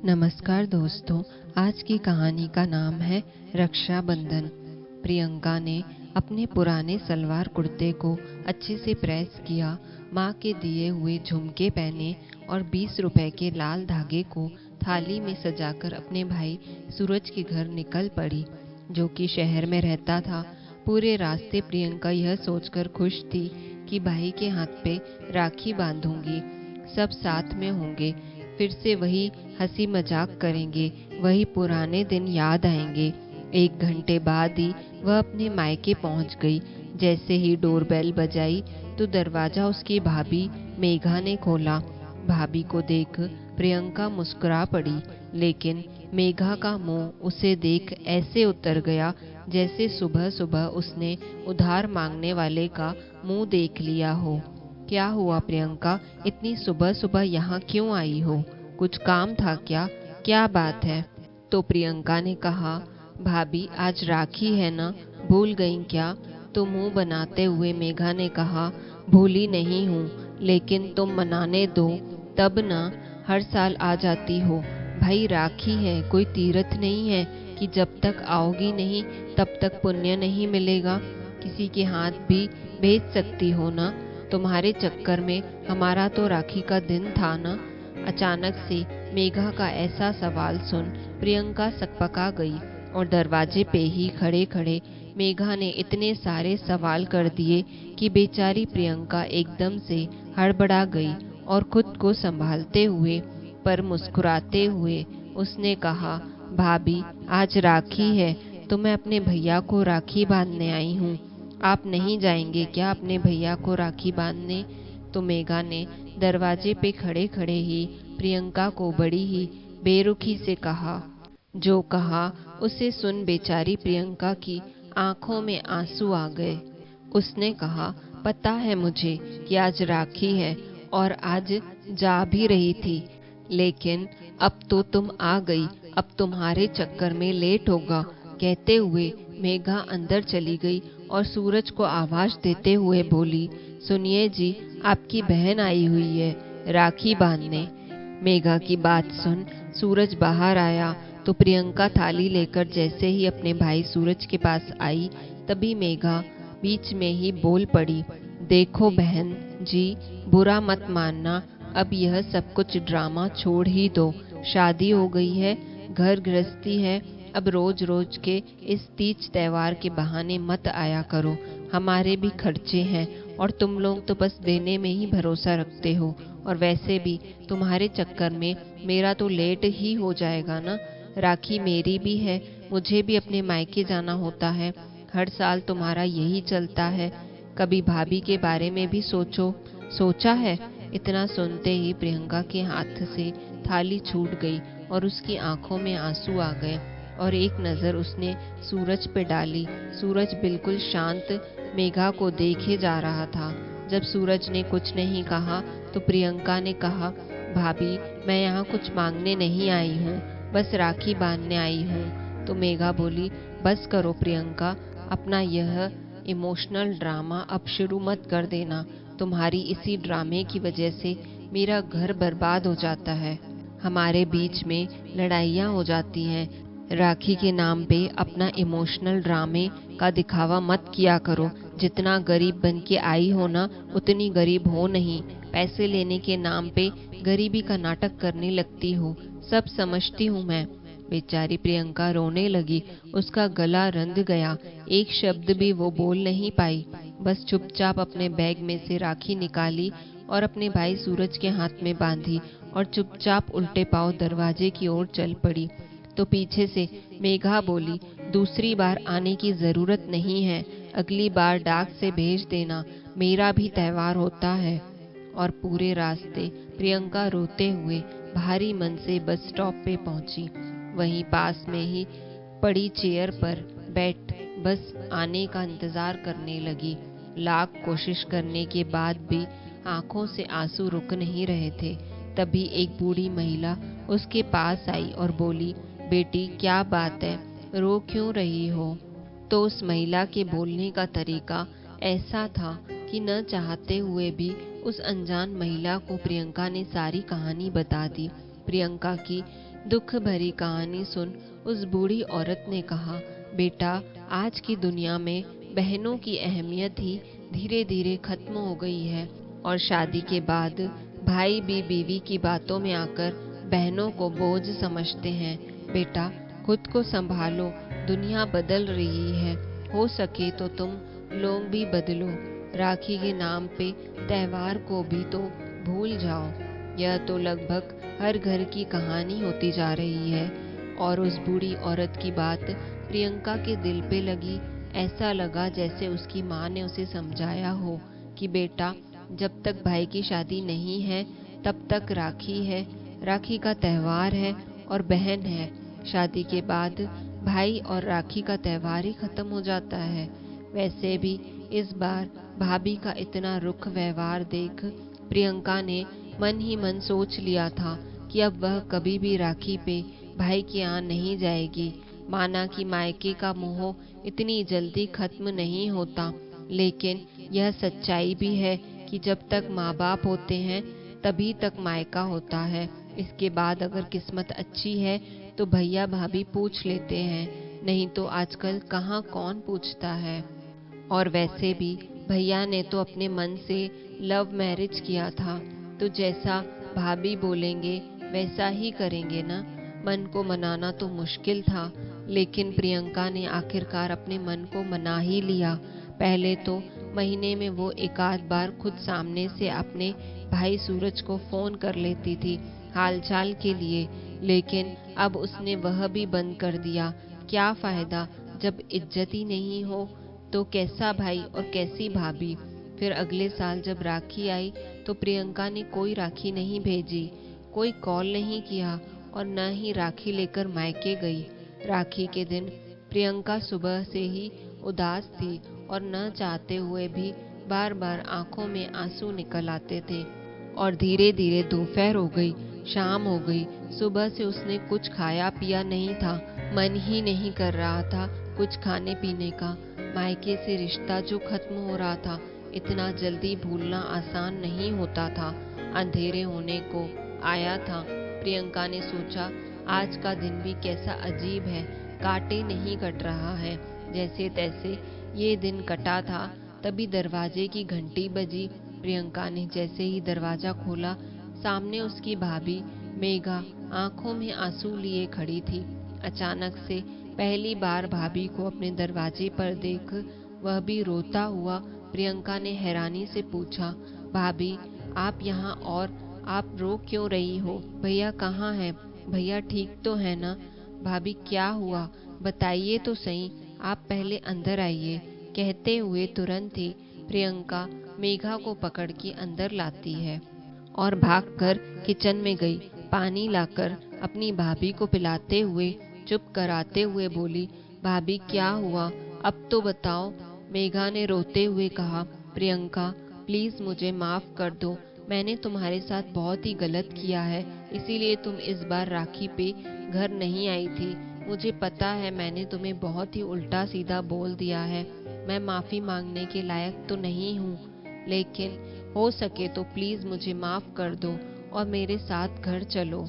नमस्कार दोस्तों, आज की कहानी का नाम है रक्षाबंधन। प्रियंका ने अपने पुराने सलवार कुर्ते को अच्छे से प्रेस किया, माँ के दिए हुए झुमके पहने और 20 रुपए के लाल धागे को थाली में सजाकर अपने भाई सूरज के घर निकल पड़ी, जो कि शहर में रहता था। पूरे रास्ते प्रियंका यह सोचकर खुश थी कि भाई के हाथ पे राखी बांधूंगी, सब साथ में होंगे, फिर से वही हंसी मजाक करेंगे, वही पुराने दिन याद आएंगे। 1 घंटे बाद ही वह अपने मायके पहुंच गई। जैसे ही डोरबेल बजाई तो दरवाजा उसकी भाभी मेघा ने खोला। भाभी को देख प्रियंका मुस्कुरा पड़ी, लेकिन मेघा का मुंह उसे देख ऐसे उतर गया जैसे सुबह सुबह उसने उधार मांगने वाले का मुंह देख लिया हो। क्या हुआ प्रियंका, इतनी सुबह सुबह यहाँ क्यों आई हो? कुछ काम था क्या? क्या बात है? तो प्रियंका ने कहा, भाभी आज राखी है ना, भूल गई क्या? तो मुंह बनाते हुए मेघा ने कहा, भूली नहीं हूँ, लेकिन तुम मनाने दो तब ना, हर साल आ जाती हो। भाई राखी है, कोई तीर्थ नहीं है कि जब तक आओगी नहीं तब तक पुण्य नहीं मिलेगा। किसी के हाथ भी भेज सकती हो ना। तुम्हारे चक्कर में हमारा तो राखी का दिन था ना। अचानक से मेघा का ऐसा सवाल सुन प्रियंका सकपका गई और दरवाजे पे ही खड़े खड़े मेघा ने इतने सारे सवाल कर दिए कि बेचारी प्रियंका एकदम से हड़बड़ा गई और खुद को संभालते हुए पर मुस्कुराते हुए उसने कहा, भाभी आज राखी है तो मैं अपने भैया को राखी बांधने आई हूँ। आप नहीं जाएंगे क्या अपने भैया को राखी बांधने? तो मेघा ने दरवाजे पे खड़े खड़े ही प्रियंका को बड़ी ही बेरुखी से कहा। जो कहा उसे सुन बेचारी प्रियंका की आंखों में आंसू आ गए। उसने कहा, पता है मुझे कि आज राखी है और आज जा भी रही थी, लेकिन अब तो तुम आ गई, अब तुम्हारे चक्कर में लेट होगा। कहते हुए मेघा अंदर चली गई और सूरज को आवाज देते हुए बोली, सुनिए जी, आपकी बहन आई हुई है राखी बांधने। मेघा की बात सुन सूरज बाहर आया तो प्रियंका थाली लेकर जैसे ही अपने भाई सूरज के पास आई, तभी मेघा बीच में ही बोल पड़ी, देखो बहन जी, बुरा मत मानना, अब यह सब कुछ ड्रामा छोड़ ही दो। शादी हो गई है, घर गृहस्थी है, अब रोज रोज के इस तीज त्योहार के बहाने मत आया करो। हमारे भी खर्चे हैं और तुम लोग तो बस देने में ही भरोसा रखते हो, और वैसे भी तुम्हारे चक्कर में मेरा तो लेट ही हो जाएगा ना। राखी मेरी भी है, मुझे भी अपने मायके जाना होता है। हर साल तुम्हारा यही चलता है। कभी भाभी के बारे में भी सोचा है? इतना सुनते ही प्रियंका के हाथ से थाली छूट गई और उसकी आंखों में आंसू आ गए और एक नजर उसने सूरज पे डाली। सूरज बिल्कुल शांत मेघा को देखे जा रहा था। जब सूरज ने कुछ नहीं कहा तो प्रियंका ने कहा, भाभी मैं यहाँ कुछ मांगने नहीं आई हूँ, बस राखी बांधने आई हूँ। तो मेघा बोली, बस करो प्रियंका, अपना यह इमोशनल ड्रामा अब शुरू मत कर देना। तुम्हारी इसी ड्रामे की वजह से मेरा घर बर्बाद हो जाता है, हमारे बीच में लड़ाइयाँ हो जाती हैं। राखी के नाम पे अपना इमोशनल ड्रामे का दिखावा मत किया करो। जितना गरीब बन के आई हो ना, उतनी गरीब हो नहीं। पैसे लेने के नाम पे गरीबी का नाटक करने लगती हो, सब समझती हूँ मैं। बेचारी प्रियंका रोने लगी, उसका गला रंध गया, एक शब्द भी वो बोल नहीं पाई। बस चुपचाप अपने बैग में से राखी निकाली और अपने भाई सूरज के हाथ में बांधी और चुपचाप उल्टे पांव दरवाजे की ओर चल पड़ी। तो पीछे से मेघा बोली, दूसरी बार आने की जरूरत नहीं है, अगली बार डाक से भेज देना, मेरा भी त्योहार होता है। और पूरे रास्ते प्रियंका रोते हुए भारी मन से बस स्टॉप पे पहुंची। वहीं पास में ही पड़ी चेयर पर बैठ बस आने का इंतजार करने लगी। लाख कोशिश करने के बाद भी आंखों से आंसू रुक नहीं रहे थे। तभी एक बूढ़ी महिला उसके पास आई और बोली, बेटी क्या बात है, रो क्यों रही हो? तो उस महिला के बोलने का तरीका ऐसा था कि न चाहते हुए भी उस अनजान महिला को प्रियंका ने सारी कहानी बता दी। प्रियंका की दुख भरी कहानी सुन उस बूढ़ी औरत ने कहा, बेटा, आज की दुनिया में बहनों की अहमियत ही धीरे धीरे खत्म हो गई है और शादी के बाद भाई भी बीवी की बातों में आकर बहनों को बोझ समझते हैं। बेटा, खुद को संभालो, दुनिया बदल रही है, हो सके तो तुम लोग भी बदलो। राखी के नाम पे त्योहार को भी तो भूल जाओ। यह तो लगभग हर घर की कहानी होती जा रही है। और उस बूढ़ी औरत की बात प्रियंका के दिल पे लगी। ऐसा लगा जैसे उसकी माँ ने उसे समझाया हो कि बेटा, जब तक भाई की शादी नहीं है तब तक राखी है, राखी का त्योहार है और बहन है। शादी के बाद भाई और राखी का त्योहार ही खत्म हो जाता है। वैसे भी इस बार भाभी का इतना रुख व्यवहार देख प्रियंका ने मन ही मन सोच लिया था कि अब वह कभी भी राखी पे भाई के यहाँ नहीं जाएगी। माना कि मायके का मोह इतनी जल्दी खत्म नहीं होता, लेकिन यह सच्चाई भी है कि जब तक माँ बाप होते हैं तभी तक मायका होता है। इसके बाद अगर किस्मत अच्छी है तो भैया भाभी पूछ लेते हैं, नहीं तो आजकल कहाँ कौन पूछता है। और वैसे भी भैया ने तो अपने मन से लव मैरिज किया था, तो जैसा भाभी बोलेंगे वैसा ही करेंगे ना। मन को मनाना तो मुश्किल था, लेकिन प्रियंका ने आखिरकार अपने मन को मना ही लिया। पहले तो महीने में वो एक आध बार खुद सामने से अपने भाई सूरज को फोन कर लेती थी हालचाल के लिए, लेकिन अब उसने वह भी बंद कर दिया। क्या फायदा, जब इज्जत ही नहीं हो तो कैसा भाई और कैसी भाभी। फिर अगले साल जब राखी आई तो प्रियंका ने कोई राखी नहीं भेजी, कोई कॉल नहीं किया और न ही राखी लेकर मायके गई। राखी के दिन प्रियंका सुबह से ही उदास थी और न चाहते हुए भी बार बार आंखों में आंसू निकल आते थे। और धीरे धीरे दोपहर हो गई, शाम हो गई, सुबह से उसने कुछ खाया पिया नहीं था। मन ही नहीं कर रहा था कुछ खाने पीने का। मायके से रिश्ता जो खत्म हो रहा था, इतना जल्दी भूलना आसान नहीं होता था। अंधेरे होने को आया था। प्रियंका ने सोचा, आज का दिन भी कैसा अजीब है, काटे नहीं कट रहा है। जैसे तैसे ये दिन कटा था, तभी दरवाजे की घंटी बजी। प्रियंका ने जैसे ही दरवाजा खोला, सामने उसकी भाभी मेघा आंखों में आंसू लिए खड़ी थी। अचानक से पहली बार भाभी को अपने दरवाजे पर देख वह भी रोता हुआ प्रियंका ने हैरानी से पूछा, भाभी, आप यहाँ और आप रो क्यों रही हो? भैया कहाँ हैं? भैया ठीक तो है ना? भाभी क्या हुआ, बताइए तो सही, आप पहले अंदर आइए। कहते हुए तुरंत ही प्रियंका मेघा को पकड़ के अंदर लाती है और भागकर किचन में गई। पानी लाकर अपनी भाभी को पिलाते हुए चुप कराते हुए बोली, भाभी क्या हुआ, अब तो बताओ। मेघा ने रोते हुए कहा, प्रियंका प्लीज मुझे माफ कर दो, मैंने तुम्हारे साथ बहुत ही गलत किया है, इसीलिए तुम इस बार राखी पे घर नहीं आई थी। मुझे पता है मैंने तुम्हें बहुत ही उल्टा सीधा बोल दिया है, मैं माफी मांगने के लायक तो नहीं हूँ, लेकिन हो सके तो प्लीज मुझे माफ कर दो और मेरे साथ घर चलो।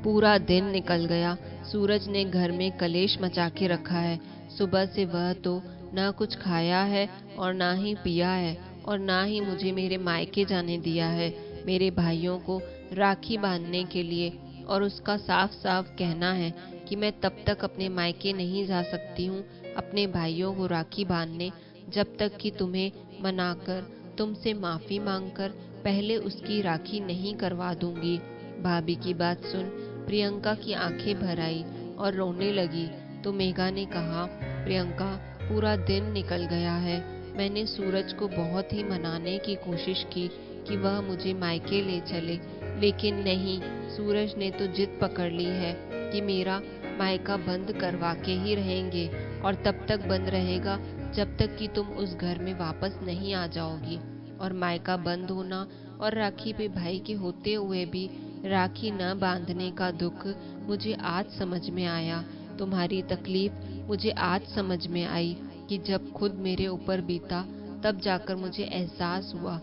पूरा दिन निकल गया। सूरज ने घर में कलेश मचा के रखा है। सुबह से वह तो ना कुछ खाया है और ना ही पिया है और ना ही मुझे मेरे मायके जाने दिया है मेरे भाइयों को राखी बांधने के लिए। और उसका साफ साफ कहना है कि मैं तब तक अपने मायके नहीं जा सकती हूँ अपने भाइयों को राखी बांधने, जब तक कि तुम्हें मनाकर, तुमसे माफी मांगकर पहले उसकी राखी नहीं करवा दूंगी। भाभी की बात सुन प्रियंका की आंखें भर आई और रोने लगी। तो मेघा ने कहा, प्रियंका पूरा दिन निकल गया है, मैंने सूरज को बहुत ही मनाने की कोशिश की कि वह मुझे मायके ले चले, लेकिन नहीं, सूरज ने तो जिद पकड़ ली है कि मेरा मायका बंद करवा के ही रहेंगे और तब तक बंद रहेगा जब तक कि तुम उस घर में वापस नहीं आ जाओगी। और मायका बंद होना और राखी पे भाई के होते हुए भी राखी न बांधने का दुख मुझे आज समझ में आया। तुम्हारी तकलीफ मुझे आज समझ में आई कि जब खुद मेरे ऊपर बीता तब जाकर मुझे एहसास हुआ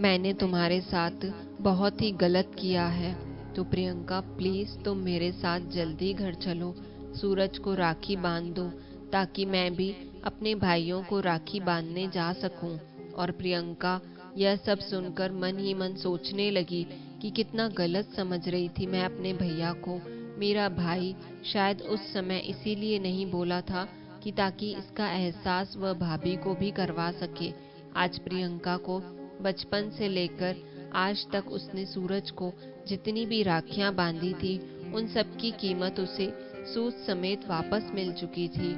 मैंने तुम्हारे साथ बहुत ही गलत किया है। तो प्रियंका प्लीज तुम मेरे साथ जल्दी घर चलो, सूरज को राखी बांध दो ताकि मैं भी अपने भाइयों को राखी बांधने जा सकूं। और प्रियंका यह सब सुनकर मन ही मन सोचने लगी कि कितना गलत समझ रही थी मैं अपने भैया को। मेरा भाई शायद उस समय इसीलिए नहीं बोला था कि ताकि इसका एहसास वह भाभी को भी करवा सके। आज प्रियंका को बचपन से लेकर आज तक उसने सूरज को जितनी भी राखियां बांधी थी उन सब की कीमत उसे सूद समेत वापस मिल चुकी थी।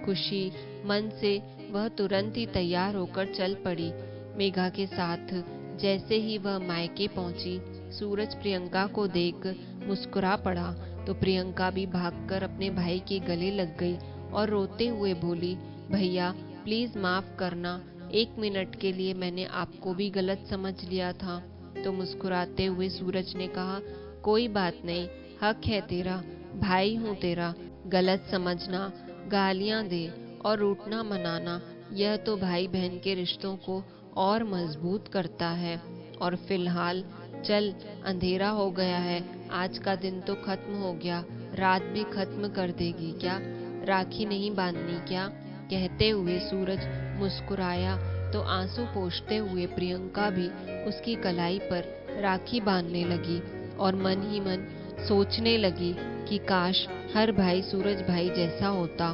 खुशी मन से वह तुरंत ही तैयार होकर चल पड़ी। मेघा के साथ जैसे ही वह मायके पहुंची, सूरज प्रियंका को देख मुस्कुरा पड़ा तो प्रियंका भी भागकर अपने भाई के गले लग गई और रोते हुए बोली, भैया प्लीज माफ करना, 1 मिनट के लिए मैंने आपको भी गलत समझ लिया था। तो मुस्कुराते हुए सूरज ने कहा, कोई बात नहीं, हक है तेरा, भाई हूँ तेरा, गलत समझना, गालियां दे और रूठना मनाना यह तो भाई बहन के रिश्तों को और मजबूत करता है। और फिलहाल चल, अंधेरा हो गया है, आज का दिन तो खत्म हो गया, रात भी खत्म कर देगी क्या, राखी नहीं बांधनी क्या। कहते हुए सूरज मुस्कुराया तो आंसू पोंछते हुए प्रियंका भी उसकी कलाई पर राखी बांधने लगी और मन ही मन सोचने लगी कि काश हर भाई सूरज भाई जैसा होता।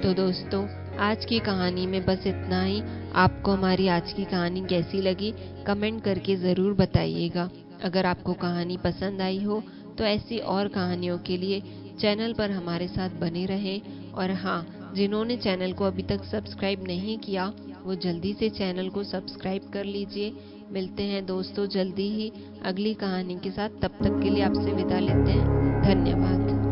तो दोस्तों, आज की कहानी में बस इतना ही। आपको हमारी आज की कहानी कैसी लगी कमेंट करके ज़रूर बताइएगा। अगर आपको कहानी पसंद आई हो तो ऐसी और कहानियों के लिए चैनल पर हमारे साथ बने रहें। और हाँ, जिन्होंने चैनल को अभी तक सब्सक्राइब नहीं किया वो जल्दी से चैनल को सब्सक्राइब कर लीजिए। मिलते हैं दोस्तों जल्दी ही अगली कहानी के साथ, तब तक के लिए आपसे विदा लेते हैं। धन्यवाद।